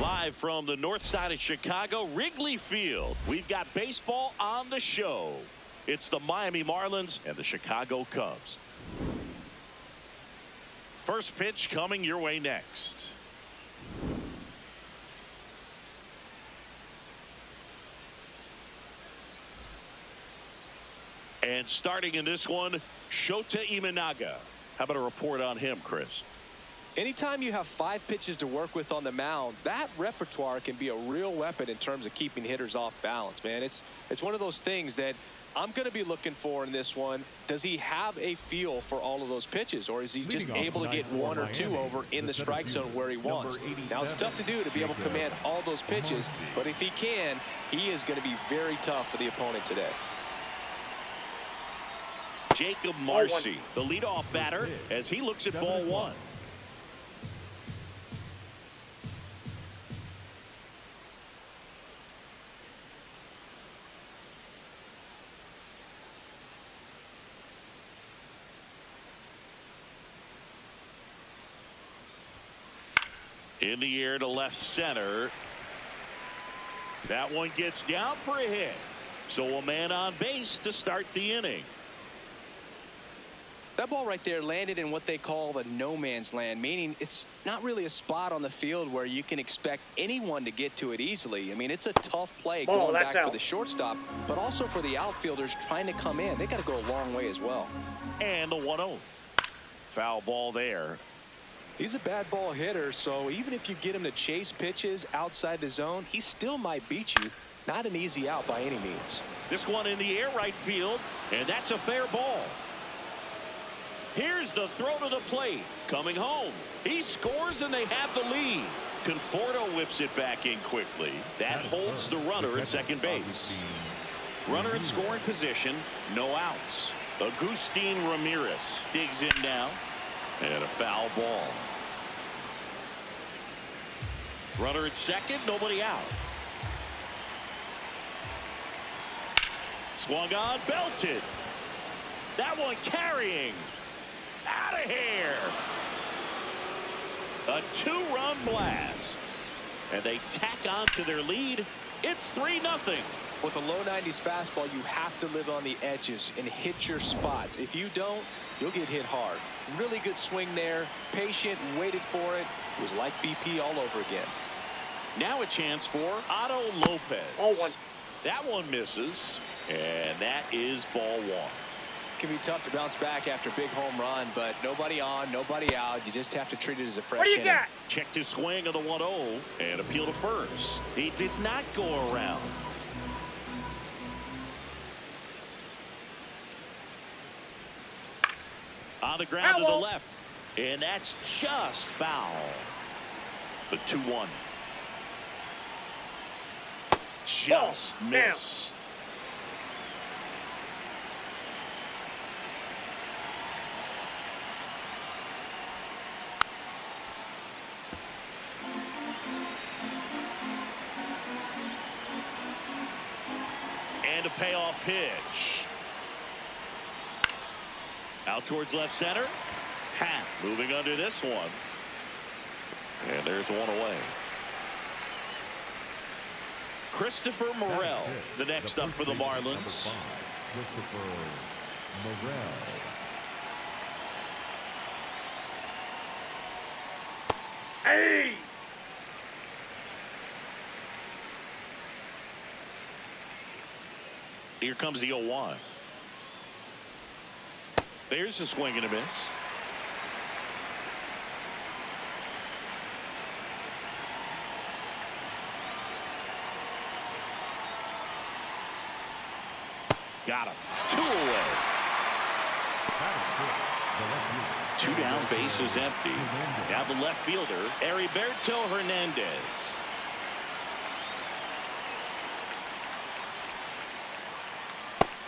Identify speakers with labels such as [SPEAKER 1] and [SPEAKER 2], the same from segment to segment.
[SPEAKER 1] Live from the north side of Chicago, Wrigley Field, we've got baseball on the show. It's the Miami Marlins and the Chicago Cubs. First pitch coming your way next. And starting in this one, Shota Imanaga. How about a report on him, Chris?
[SPEAKER 2] Anytime you have 5 pitches to work with on the mound, that repertoire can be a real weapon in terms of keeping hitters off balance, man. It's one of those things that I'm going to be looking for in this one. Does he have a feel for all of those pitches, or is he just able to get 1 or 2 over in the strike zone where he wants? Now, it's tough to do to be able to command all those pitches, but if he can, he is going to be very tough for the opponent today.
[SPEAKER 1] Jacob Marcy, the leadoff batter, as he looks at ball 1. In the air to left center. That one gets down for a hit. So a man on base to start the inning.
[SPEAKER 2] That ball right there landed in what they call the no man's land, meaning it's not really a spot on the field where you can expect anyone to get to it easily. I mean, it's a tough play going back for the shortstop, but also for the outfielders trying to come in. They got to go a long way as well.
[SPEAKER 1] And the 1-0. Foul ball there.
[SPEAKER 2] He's a bad ball hitter, so even if you get him to chase pitches outside the zone, he still might beat you. Not an easy out by any means.
[SPEAKER 1] This one in the air right field, and that's a fair ball. Here's the throw to the plate. Coming home. He scores, and they have the lead. Conforto whips it back in quickly. That holds the runner at second base. Runner in scoring position, no outs. Agustin Ramirez digs in now, and a foul ball. Runner at second, nobody out. Swung on, belted. That one carrying. Out of here. A 2-run blast. And they tack on to their lead. It's 3-0.
[SPEAKER 2] With a low 90s fastball, you have to live on the edges and hit your spots. If you don't, you'll get hit hard. Really good swing there. Patient, waited for it. It was like BP all over again.
[SPEAKER 1] Now a chance for Otto Lopez.
[SPEAKER 3] Ball 1.
[SPEAKER 1] That one misses, and that is ball 1.
[SPEAKER 2] It can be tough to bounce back after a big home run, but nobody on, nobody out. You just have to treat it as a fresh inning.
[SPEAKER 3] What do you got?
[SPEAKER 1] Checked his swing on the 1-0 and appeal to first. He did not go around. On the ground to the left, and that's just foul. The 2-1. Just missed. And a payoff pitch. Out towards left center. Hat moving under this one. And there's one away. Christopher Morel, the next up for the Marlins.
[SPEAKER 4] Christopher Morel.
[SPEAKER 3] Hey!
[SPEAKER 1] Here comes the 0-1. There's a swing and a miss. Got him. 2 away. 2 down, bases empty. Now the left fielder, Heriberto Hernandez.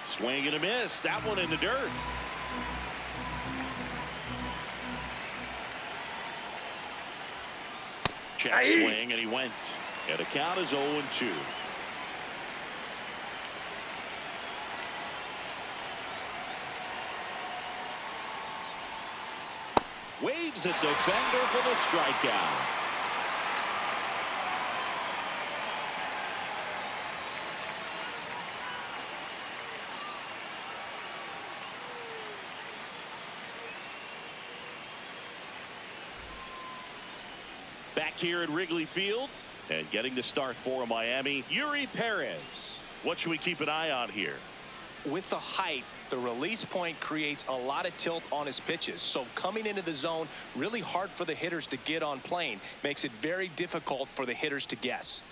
[SPEAKER 1] Swing and a miss. That one in the dirt. Check swing, and he went. And the count is 0-2. Waves a defender for the strikeout. Back here at Wrigley Field and getting the start for Miami, Yuri Perez. What should we keep an eye on here?
[SPEAKER 2] With the height, the release point creates a lot of tilt on his pitches. So coming into the zone, really hard for the hitters to get on plane. Makes it very difficult for the hitters to guess.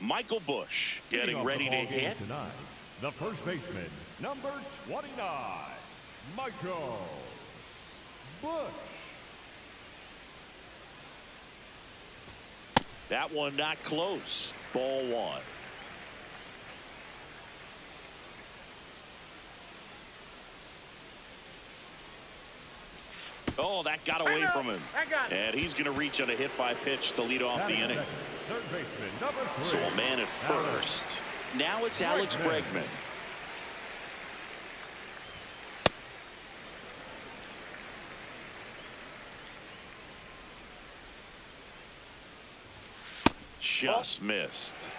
[SPEAKER 1] Michael Busch getting ready to hit.
[SPEAKER 4] Tonight, the first baseman, number 29, Michael Busch.
[SPEAKER 1] That one not close. Ball 1. Oh, that got away from him. And he's going to reach on a hit by pitch to lead off the inning.
[SPEAKER 4] Third baseman, number 3.
[SPEAKER 1] So a man at first. Now it's Alex Bregman. Just missed.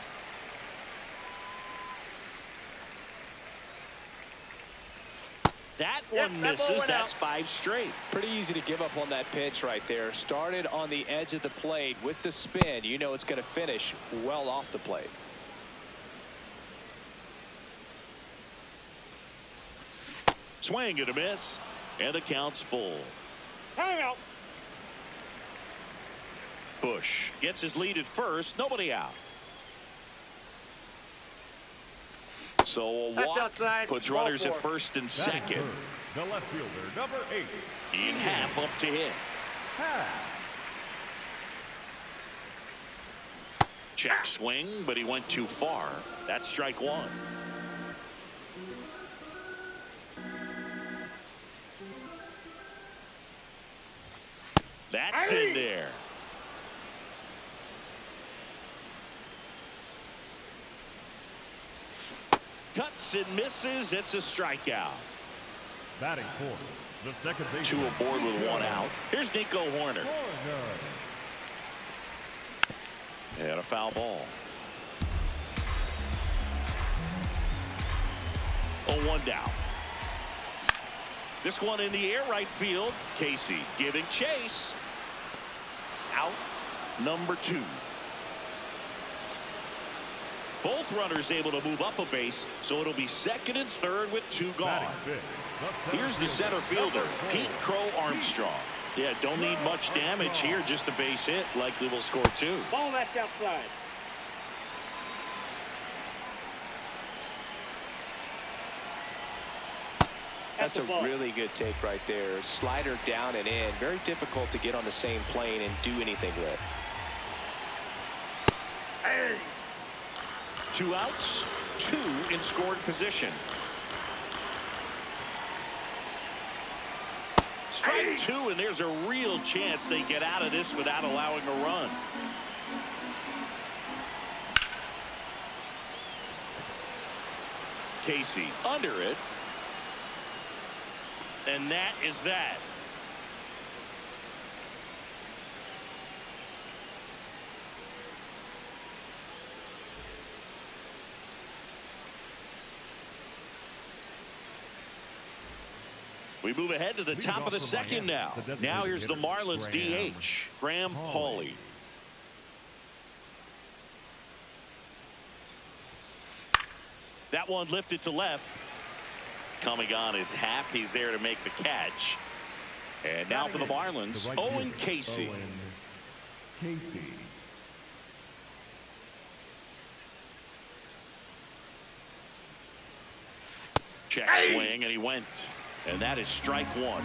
[SPEAKER 1] That one misses. That's 5 straight.
[SPEAKER 2] Pretty easy to give up on that pitch right there. Started on the edge of the plate with the spin. You know it's going to finish well off the plate.
[SPEAKER 1] Swing and a miss. And the count's full.
[SPEAKER 3] Hang out.
[SPEAKER 1] Busch gets his lead at first. Nobody out. So a walk puts runners at first and second.
[SPEAKER 4] The left fielder, number 8.
[SPEAKER 1] Ian Happ up to hit. Check swing, but he went too far. That's strike 1. That's in there. Cuts and misses. It's a strikeout.
[SPEAKER 4] Batting fourth, the second baseman.
[SPEAKER 1] 2 aboard with 1 out. Here's Nico Horner. And a foul ball. 0-1 down. This one in the air, right field. Casey giving chase. Out number 2. Both runners able to move up a base, so it'll be second and third with 2 gone. Here's the center fielder, Pete Crow Armstrong. Yeah, don't need much damage here, just a base hit. Likely will score 2.
[SPEAKER 3] Ball that's outside.
[SPEAKER 2] That's a really good take right there. Slider down and in. Very difficult to get on the same plane and do anything with.
[SPEAKER 1] 2 outs, 2 in scoring position. Strike 2, and there's a real chance they get out of this without allowing a run. Casey under it. And that is that. We move ahead to the top of the second now. Now here's the Marlins DH, Graham Pauley. That one lifted to left. Coming on is Happ. He's there to make the catch. And now for the Marlins, Owen Casey. Check swing, and he went. And that is strike one.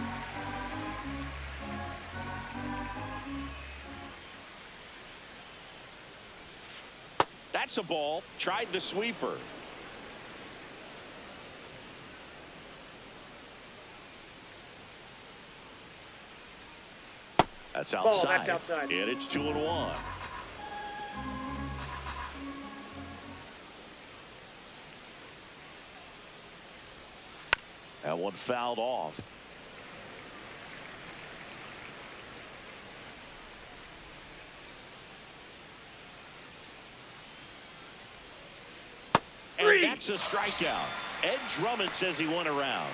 [SPEAKER 1] That's a ball. Tried the sweeper. That's outside.
[SPEAKER 3] Ball, that's outside.
[SPEAKER 1] And it's 2-1. That one fouled off. And that's a strikeout. Ed Drummond says he went around.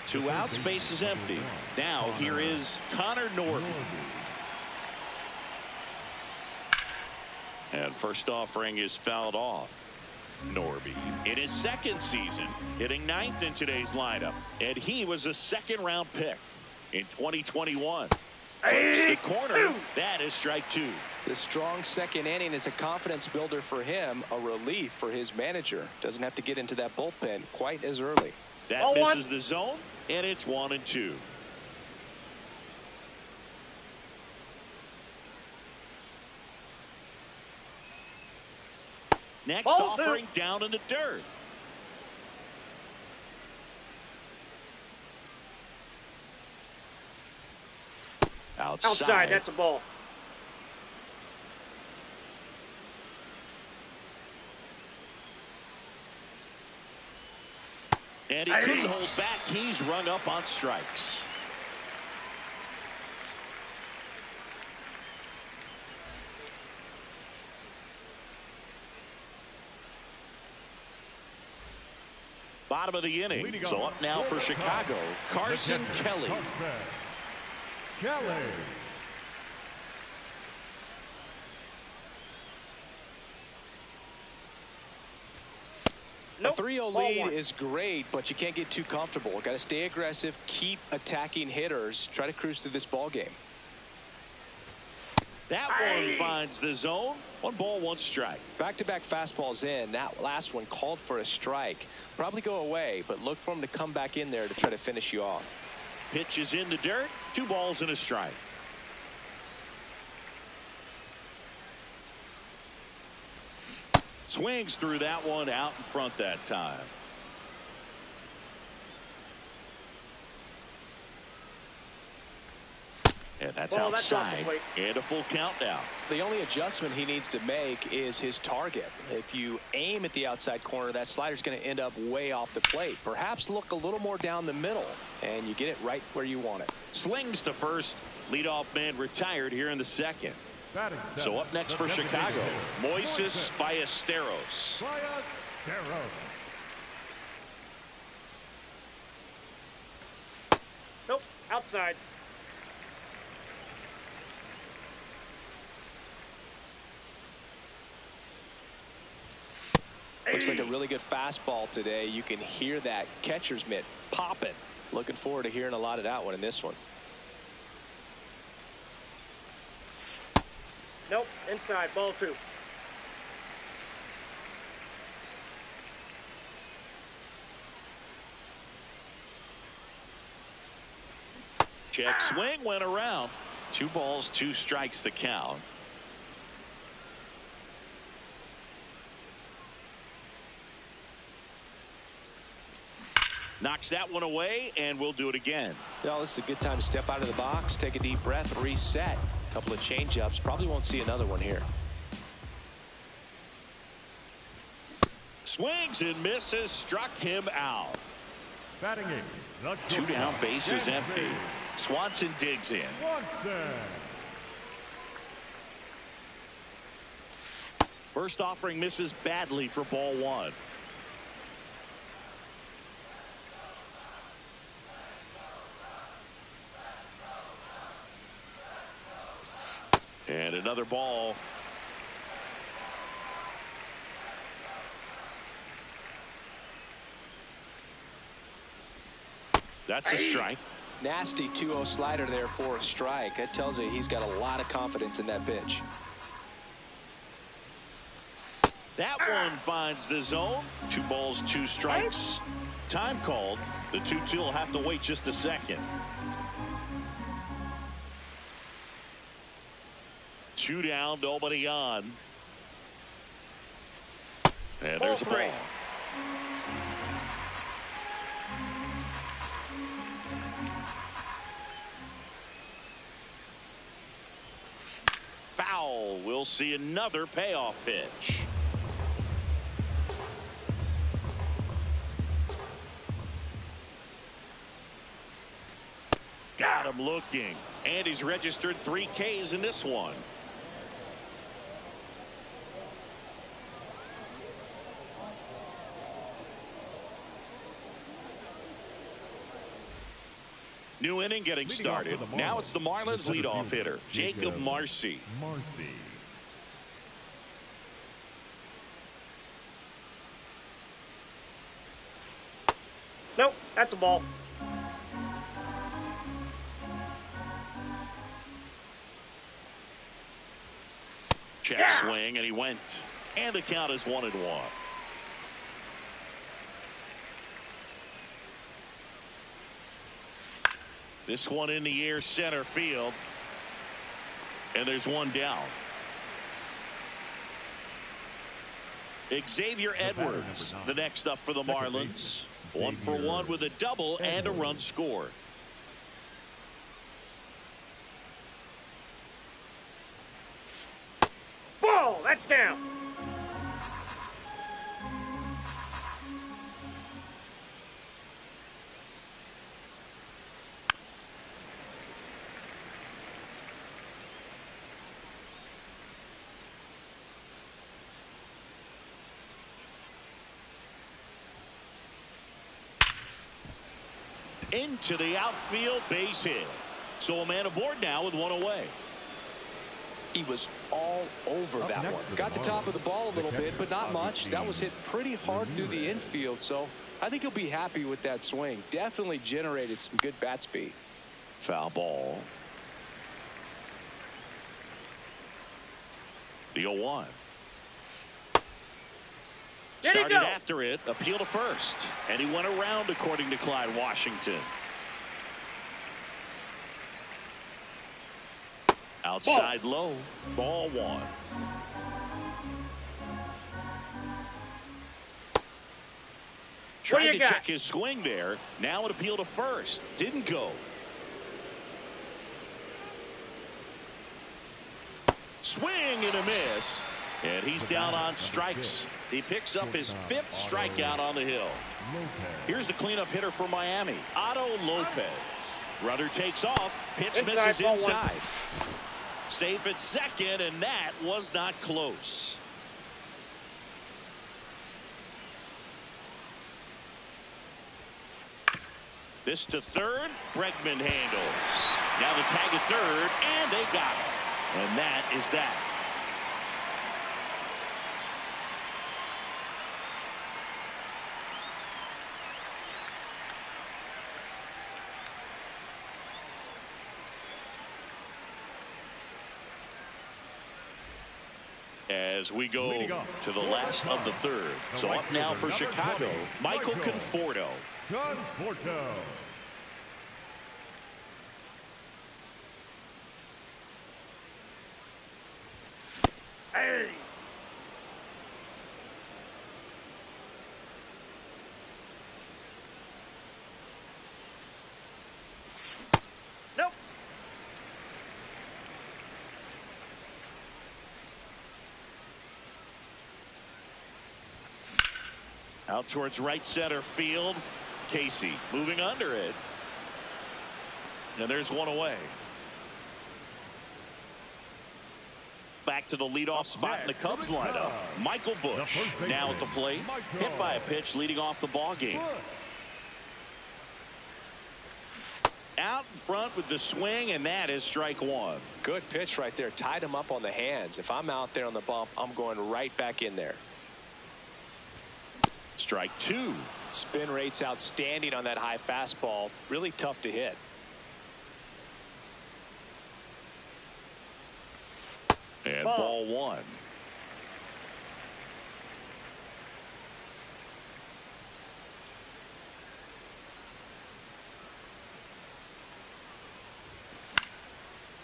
[SPEAKER 1] 2 outs, base is empty. Now here is Connor Norton. And first offering is fouled off. Norby in his second season, hitting 9th in today's lineup, and he was a second-round pick in 2021. Hits the corner. That is strike 2.
[SPEAKER 2] The strong second inning is a confidence builder for him, a relief for his manager. Doesn't have to get into that bullpen quite as early.
[SPEAKER 1] That misses the zone, and it's 1-2. Next offering down in the dirt.
[SPEAKER 3] Outside, that's a ball.
[SPEAKER 1] And he couldn't hold back. He's rung up on strikes. Bottom of the inning. So up now for Chicago, Carson Kelly.
[SPEAKER 2] A 3-0 lead is great, but you can't get too comfortable. Got to stay aggressive, keep attacking hitters, try to cruise through this ball game.
[SPEAKER 1] That one finds the zone. 1 ball, 1 strike.
[SPEAKER 2] Back-to-back fastballs in. That last one called for a strike. Probably go away, but look for him to come back in there to try to finish you off.
[SPEAKER 1] Pitch is in the dirt. 2 balls and a strike. Swings through that one out in front that time. And that's outside. And a full count now.
[SPEAKER 2] The only adjustment he needs to make is his target. If you aim at the outside corner, that slider's going to end up way off the plate. Perhaps look a little more down the middle, and you get it right where you want it.
[SPEAKER 1] Slings to first. Leadoff man retired here in the second. So up next for Chicago, Moises Ballesteros.
[SPEAKER 3] Nope, outside.
[SPEAKER 2] Looks like a really good fastball today. You can hear that catcher's mitt popping. Looking forward to hearing a lot of that one in this one.
[SPEAKER 3] Nope, inside, ball 2.
[SPEAKER 1] Check swing went around. 2 balls, 2 strikes the count. Knocks that one away, and we'll do it again.
[SPEAKER 2] Well, this is a good time to step out of the box, take a deep breath, reset. A couple of change-ups. Probably won't see another one here.
[SPEAKER 1] Swings and misses, struck him out.
[SPEAKER 4] Batting 8.
[SPEAKER 1] 2 down, base is empty. Swanson digs in. First offering misses badly for ball 1. And another ball. That's a strike.
[SPEAKER 2] Nasty 2-0 slider there for a strike. That tells you he's got a lot of confidence in that pitch.
[SPEAKER 1] That one finds the zone. 2 balls, 2 strikes. Time called. The 2-2 will have to wait just a second. 2 down, nobody on. And there's a ball. Foul. We'll see another payoff pitch. Got him looking. And he's registered 3 Ks in this one. New inning getting started. Now it's the Marlins leadoff hitter, Jacob Marcy.
[SPEAKER 3] Nope, that's a ball.
[SPEAKER 1] Check swing, and he went. And the count is 1-1. This one in the air, center field. And there's one down. Xavier Edwards, the next up for the Marlins. 1 for 1 with a double and a run scored.
[SPEAKER 3] Ball, that's down.
[SPEAKER 1] Into the outfield, base hit. So a man aboard now with 1 away.
[SPEAKER 2] He was all over that one. Got the top of the ball a little bit, but not much. That was hit pretty hard through the infield, so I think he'll be happy with that swing. Definitely generated some good bat speed.
[SPEAKER 1] Foul ball. The 0-1. Started after it, appeal to first, and he went around according to Clyde Washington. Outside low, ball 1. Trying to check his swing there. Now an appeal to first. Didn't go. Swing and a miss. And he's down on strikes. He picks up his 5th strikeout on the hill. Here's the cleanup hitter for Miami, Otto Lopez. Runner takes off. Pitch misses inside. Safe at second, and that was not close. This to third. Bregman handles. Now the tag at third, and they got him. And that is that. As we go to the last of the third. So up now for Chicago, Michael Conforto.
[SPEAKER 3] Hey. Nope.
[SPEAKER 1] Out towards right center field. Casey moving under it. And there's one away. Back to the leadoff spot in the Cubs lineup. Michael Busch now at the plate. Hit by a pitch leading off the ball game. Out in front with the swing, and that is strike 1.
[SPEAKER 2] Good pitch right there. Tied him up on the hands. If I'm out there on the bump, I'm going right back in there.
[SPEAKER 1] Strike 2.
[SPEAKER 2] Spin rate's outstanding on that high fastball. Really tough to hit.
[SPEAKER 1] And ball 1.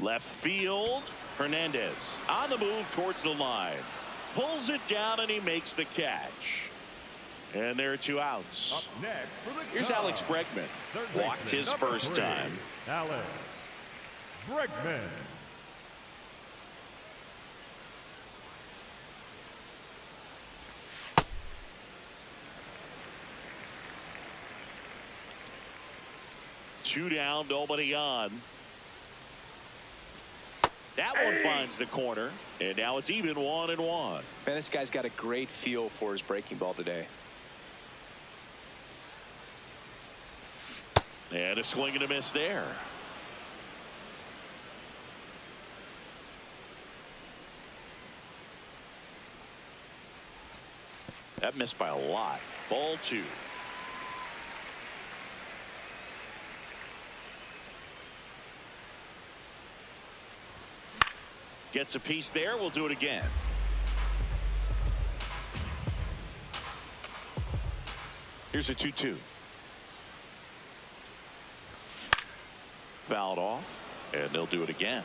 [SPEAKER 1] Left field. Hernandez on the move towards the line. Pulls it down and he makes the catch. And there are 2 outs.
[SPEAKER 4] Up next for the
[SPEAKER 1] Here's
[SPEAKER 4] Cubs,
[SPEAKER 1] Alex Bregman.
[SPEAKER 4] third
[SPEAKER 1] Walked
[SPEAKER 4] baseman,
[SPEAKER 1] his
[SPEAKER 4] number
[SPEAKER 1] first
[SPEAKER 4] 3,
[SPEAKER 1] time.
[SPEAKER 4] Alex Bregman.
[SPEAKER 1] Two down, nobody on. That one finds the corner, and now it's even 1-1.
[SPEAKER 2] Man, this guy's got a great feel for his breaking ball today.
[SPEAKER 1] And a swing and a miss there. That missed by a lot. Ball 2. Gets a piece there. We'll do it again. Here's a 2-2. Fouled off, and they'll do it again.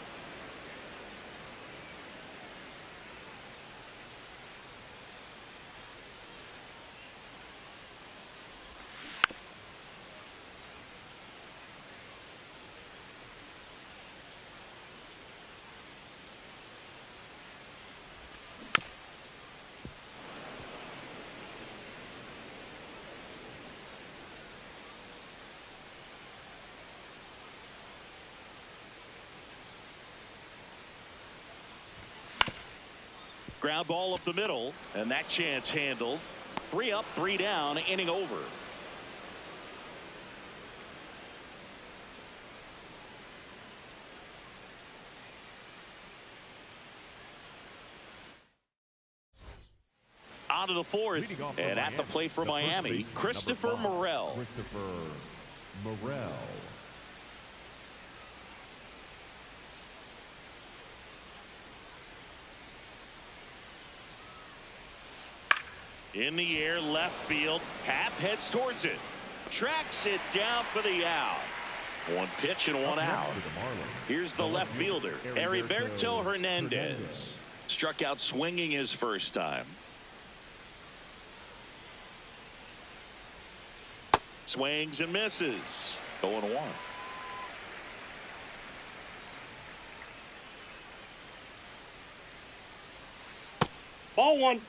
[SPEAKER 1] Ground ball up the middle, and that chance handled. 3 up, 3 down, inning over. On to the 4th, and at the plate for Miami, Christopher Morel.
[SPEAKER 4] Christopher Morel.
[SPEAKER 1] In the air, left field. Happ heads towards it. Tracks it down for the out. 1 pitch and 1 out. Here's the left fielder, Heriberto Hernandez. Struck out swinging his first time. Swings and misses. 0-1.
[SPEAKER 3] Ball 1.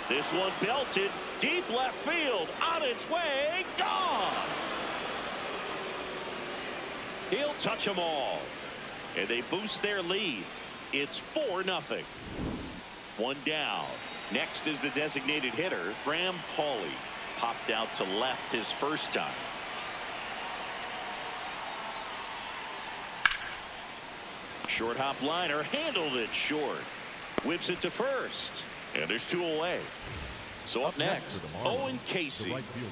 [SPEAKER 1] This one belted deep left field, on its way, gone. He'll touch them all, and they boost their lead. It's 4-0. 1 down. Next is the designated hitter, Graham Pauley. Popped out to left his first time. Short hop liner, handled it short. Whips it to first. And there's 2 away. So up next, Owen Casey.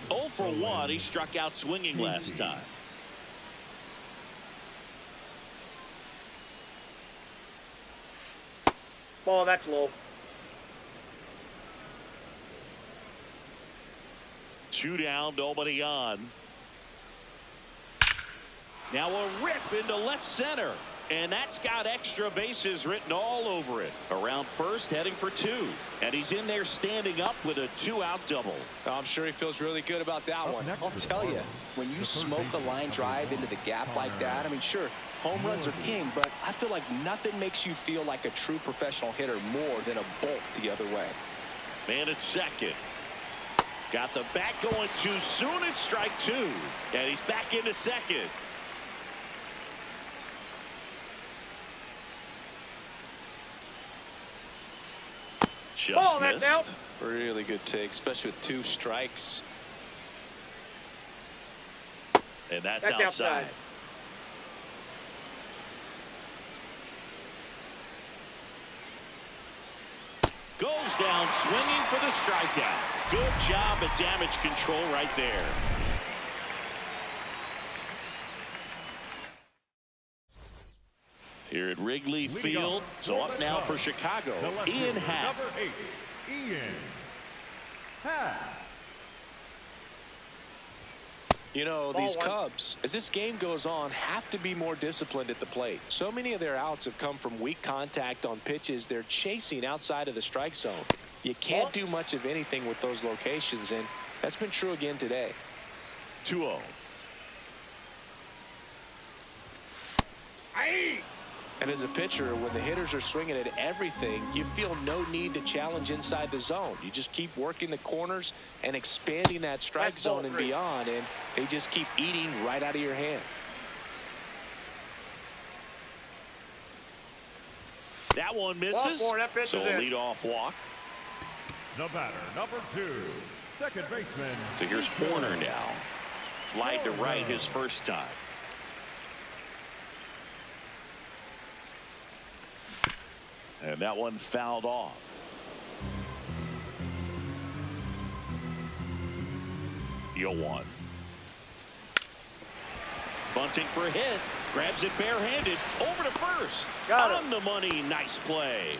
[SPEAKER 1] 0 for 1. He struck out swinging last time.
[SPEAKER 3] Ball, that's low.
[SPEAKER 1] 2 down, nobody on. Now a rip into left center. And that's got extra bases written all over it. Around first, heading for 2. And he's in there standing up with a 2-out double.
[SPEAKER 2] I'm sure he feels really good about that one. I'll tell you, when you smoke a line drive into the gap like that, I mean, sure, home runs are king, but I feel like nothing makes you feel like a true professional hitter more than a bolt the other way.
[SPEAKER 1] Man at second. Got the bat going too soon. It's strike 2. And he's back into second. Just
[SPEAKER 3] that's
[SPEAKER 1] missed.
[SPEAKER 3] out.
[SPEAKER 2] Really good take, especially with 2 strikes.
[SPEAKER 1] And that's outside. Goes down swinging for the strikeout. Good job at damage control right there. Here at Wrigley Field. So up now for Chicago, Ian Happ.
[SPEAKER 4] Number 8, Ian Happ.
[SPEAKER 2] You know,
[SPEAKER 3] Ball
[SPEAKER 2] these
[SPEAKER 3] one.
[SPEAKER 2] Cubs, as this game goes on, have to be more disciplined at the plate. So many of their outs have come from weak contact on pitches they're chasing outside of the strike zone. You can't do much of anything with those locations, and that's been true again today.
[SPEAKER 1] 2-0.
[SPEAKER 2] And as a pitcher, when the hitters are swinging at everything, you feel no need to challenge inside the zone. You just keep working the corners and expanding that strike zone and beyond, and they just keep eating right out of your hand.
[SPEAKER 1] That one misses. So a leadoff walk.
[SPEAKER 4] The batter, number 2, second baseman.
[SPEAKER 1] So here's Horner now. Flied to right his first time. And that one fouled off. You'll one. Bunting for a hit. Grabs it barehanded. Over to first. On the money. Nice play.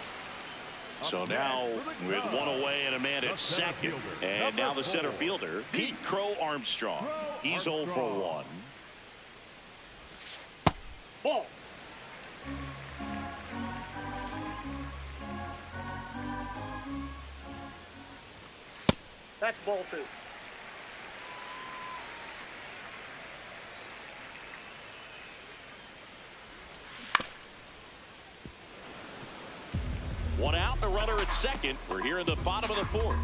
[SPEAKER 1] So now with one away and a man at second. And now the center fielder, Pete Crow Armstrong. He's 0 for 1.
[SPEAKER 3] Ball. That's ball 2.
[SPEAKER 1] One out, the runner at second. We're here in the bottom of the 4th.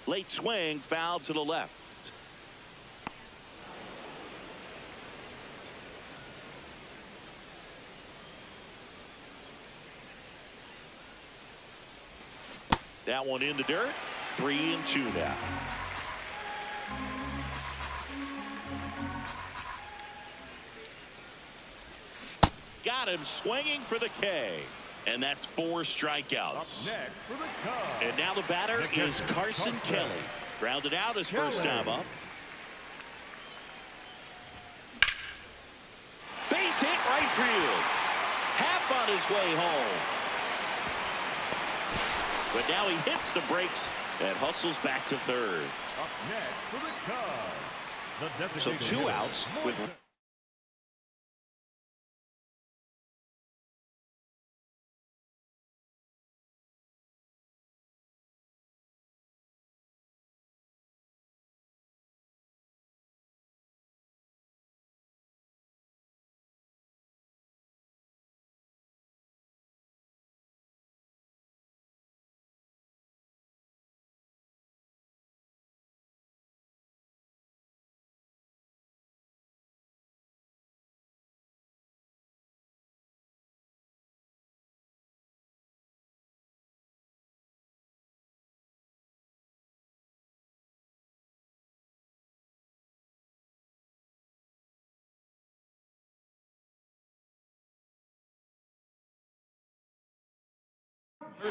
[SPEAKER 1] Late swing, foul to the left. That one in the dirt. 3-2 now. Got him swinging for the K. And that's 4 strikeouts. And now the batter is Carson Kelly. Grounded out his first time up. Base hit right field. Half on his way home. But now he hits the brakes and hustles back to third. So 2 outs with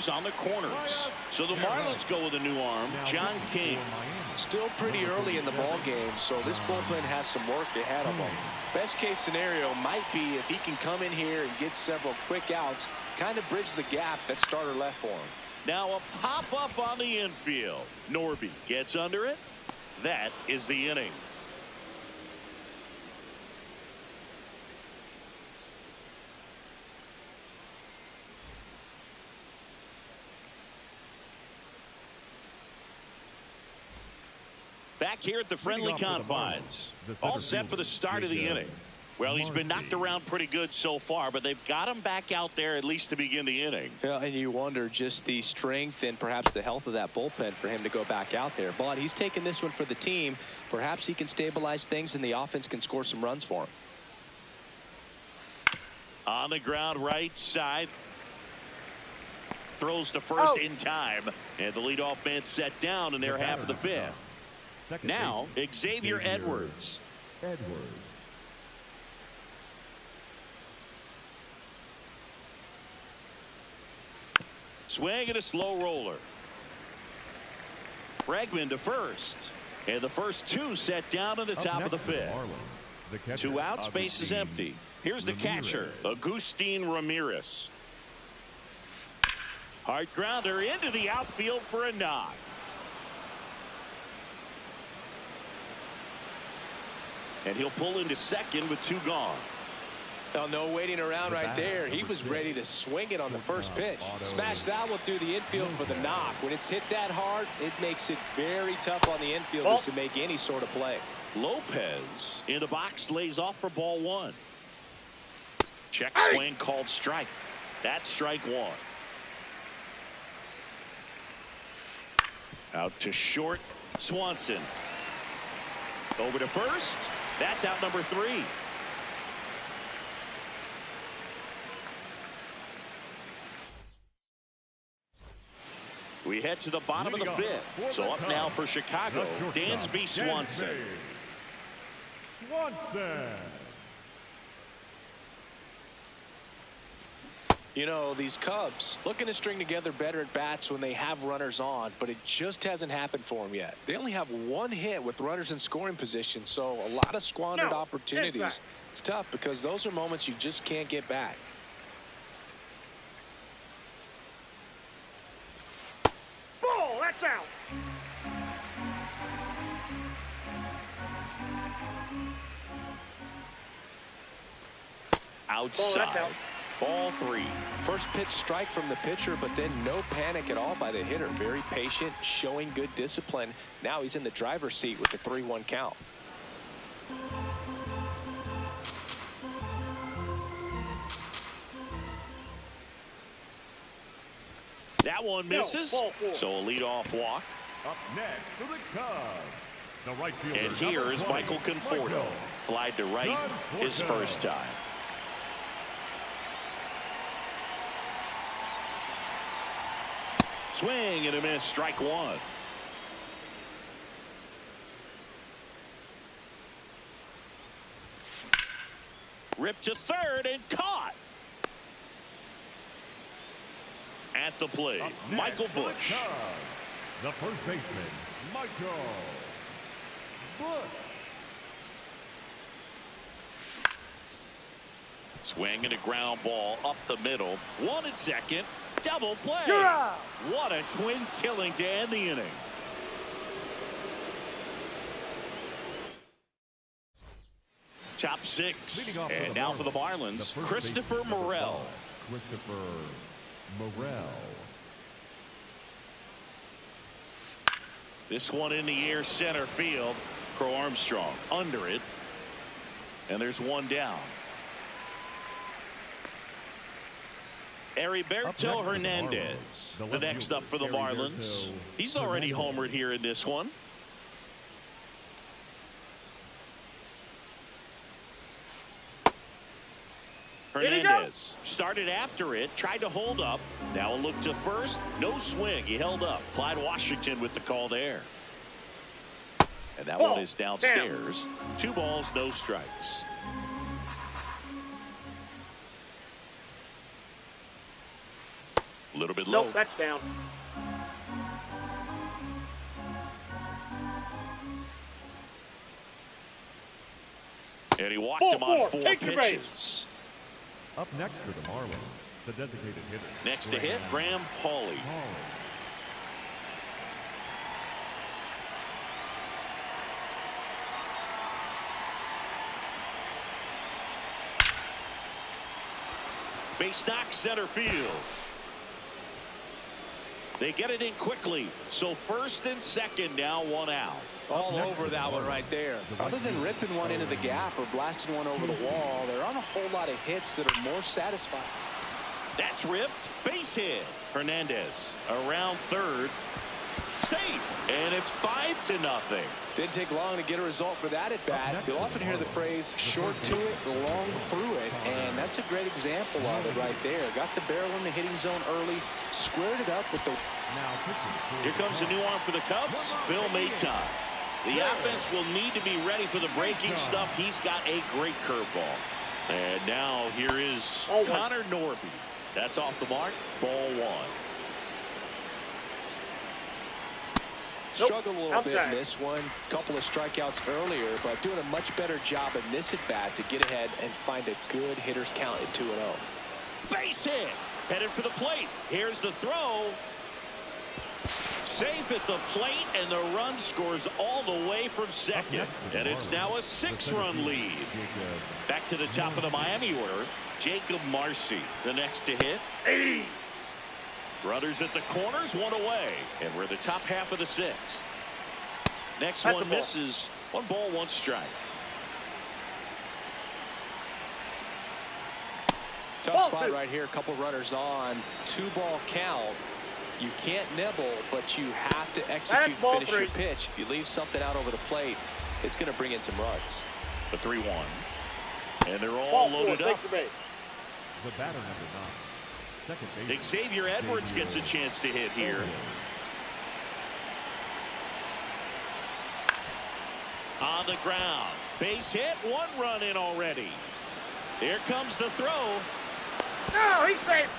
[SPEAKER 1] on the corners. So the Marlins go with a new arm, John King.
[SPEAKER 2] Still pretty early in the ball game, so this bullpen has some work ahead of them. Best case scenario might be if he can come in here and get several quick outs, kind of bridge the gap that starter left for him.
[SPEAKER 1] Now a pop up on the infield. Norby gets under it. That is the inning. Back here at the friendly confines. All set for the start of the inning. Well, he's been knocked around pretty good so far, but they've got him back out there at least to begin the inning.
[SPEAKER 2] Yeah, and you wonder just the strength and perhaps the health of that bullpen for him to go back out there. But he's taking this one for the team. Perhaps he can stabilize things and the offense can score some runs for him.
[SPEAKER 1] On the ground right side. Throws to first in time. And the leadoff man set down in their half of the 5th. Now, Xavier Edwards. Swing and a slow roller. Bregman to first. And the first 2 set down in the top of the 5th. 2 outs, base is empty. Here's the catcher, Agustin Ramirez. Hard grounder into the outfield for a knock. And he'll pull into second with 2 gone.
[SPEAKER 2] Well, no waiting around right there. He was ready to swing it on the first pitch. Smash that one through the infield for the knock. When it's hit that hard, it makes it very tough on the infielders to make any sort of play.
[SPEAKER 1] Lopez in the box lays off for ball 1. Check swing called strike. That's strike 1. Out to short, Swanson. Over to first. That's out number 3. We head to the bottom of the 5th. So up now for Chicago, Dansby Swanson.
[SPEAKER 2] You know, these Cubs looking to string together better at bats when they have runners on, but it just hasn't happened for them yet. They only have 1 hit with runners in scoring position, so a lot of squandered opportunities. It's tough because those are moments you just can't get back.
[SPEAKER 3] Ball, that's out.
[SPEAKER 1] Outside. Ball 3.
[SPEAKER 2] First pitch strike from the pitcher, but then no panic at all by the hitter. Very patient, showing good discipline. Now he's in the driver's seat with the 3-1 count.
[SPEAKER 1] That one misses. So a leadoff walk.
[SPEAKER 4] Up next for the Cubs, the right fielder.
[SPEAKER 1] And here is Michael Conforto. Fly to right his first time. Swing and a miss, strike 1. Ripped to third and caught. At the plate, Michael Busch.
[SPEAKER 4] The first baseman, Michael Busch.
[SPEAKER 1] Swing and a ground ball up the middle. 1 at second. Double play.
[SPEAKER 3] Yeah!
[SPEAKER 1] What a twin killing to end the inning. Top 6. And now for the Marlins, Christopher Morel. This one in the air, center field. Crow Armstrong under it. And there's 1 down. Heriberto Hernandez, the next up for the Marlins. He's already homered here in this one. Hernandez started after it, tried to hold up. Now a look to first. No swing. He held up. Clyde Washington with the call there. And that one is downstairs. 2 balls, no strikes. A little bit low.
[SPEAKER 3] Nope, that's down.
[SPEAKER 1] And he walked him on 4 pitches.
[SPEAKER 4] Up next for the Marlins, the designated hitter.
[SPEAKER 1] Next to hit, Graham Pauley. Base knock, center field. They get it in quickly. So first and second, now 1 out.
[SPEAKER 2] All over that one right there. Other than ripping one into the gap or blasting one over the wall, there aren't a whole lot of hits that are more satisfying.
[SPEAKER 1] That's ripped. Base hit. Hernandez around third. Safe. And it's 5-0.
[SPEAKER 2] Didn't take long to get a result for that at bat. You'll often hear the phrase short to it, long through it, and that's a great example of it right there. Got the barrel in the hitting zone early, squared it up with the...
[SPEAKER 1] Here comes a new arm for the Cubs, Phil Maton. The offense will need to be ready for the breaking stuff. He's got a great curveball. And now here is Connor Norby. That's off the mark, ball 1.
[SPEAKER 2] Struggled a little bit in this one. Couple of strikeouts earlier, but doing a much better job in this at bat to get ahead and find a good hitter's count at 2-0.
[SPEAKER 1] Base hit. Headed for the plate. Here's the throw. Safe at the plate, and the run scores all the way from second. And it's now a 6-run lead. Back to the top of the Miami order, Jacob Marcy, the next to hit. Runners at the corners, one away. And we're the top half of the 6th. Next one misses. 1 ball, 1 strike.
[SPEAKER 2] Tough spot right here. A couple runners on. 2-ball count. You can't nibble, but you have to execute and finish your pitch. If you leave something out over the plate, it's going to bring in some runs.
[SPEAKER 1] The 3-1. And they're all loaded up.
[SPEAKER 4] The batter, number 9. Second base.
[SPEAKER 1] Xavier Edwards gets a chance to hit here. On the ground. Base hit. 1 run in already. Here comes the throw.
[SPEAKER 3] No, he's safe.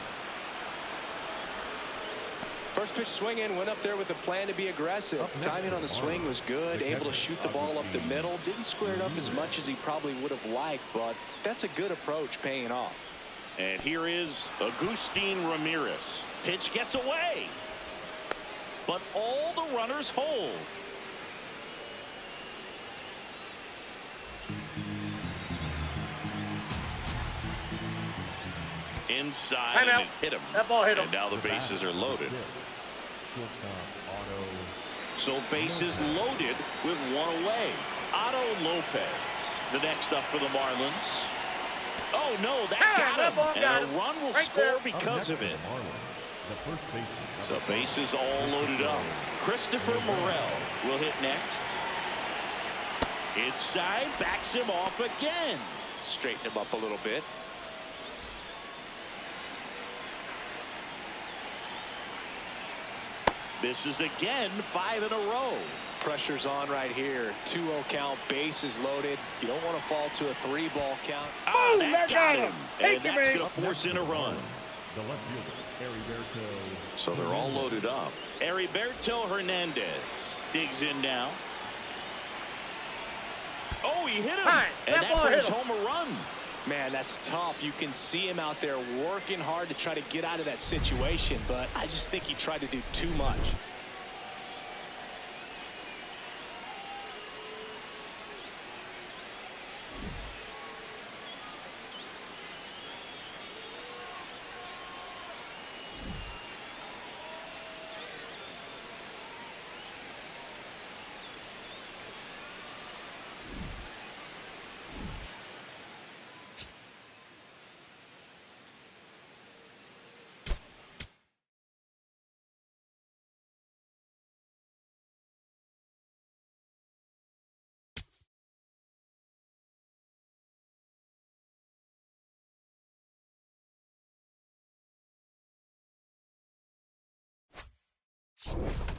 [SPEAKER 2] First pitch swing in, went up there with a plan to be aggressive. Timing on the swing was good, able to shoot the ball up the middle. Didn't square it up as much as he probably would have liked, but that's a good approach, paying off.
[SPEAKER 1] And here is Agustin Ramirez. Pitch gets away. But all the runners hold. Inside, and it hit him.
[SPEAKER 3] That ball hit him.
[SPEAKER 1] And now the bases are loaded. So bases loaded with 1 away. Otto Lopez, the next up for the Marlins. Oh no, that got him. And a run will score because of it. So bases all loaded up. Christopher Morel will hit next. Inside, backs him off again.
[SPEAKER 2] Straighten him up a little bit.
[SPEAKER 1] This is again 5 in a row.
[SPEAKER 2] Pressure's on right here. 2-0 count, bases loaded. You don't want to fall to a 3-ball count.
[SPEAKER 1] Oh, that got him. And that's going to force in a run. So they're all loaded up. Heriberto Hernandez digs in now. Oh, he hit him. And that brings home a run.
[SPEAKER 2] Man, that's tough. You can see him out there working hard to try to get out of that situation, but I just think he tried to do too much.
[SPEAKER 5] You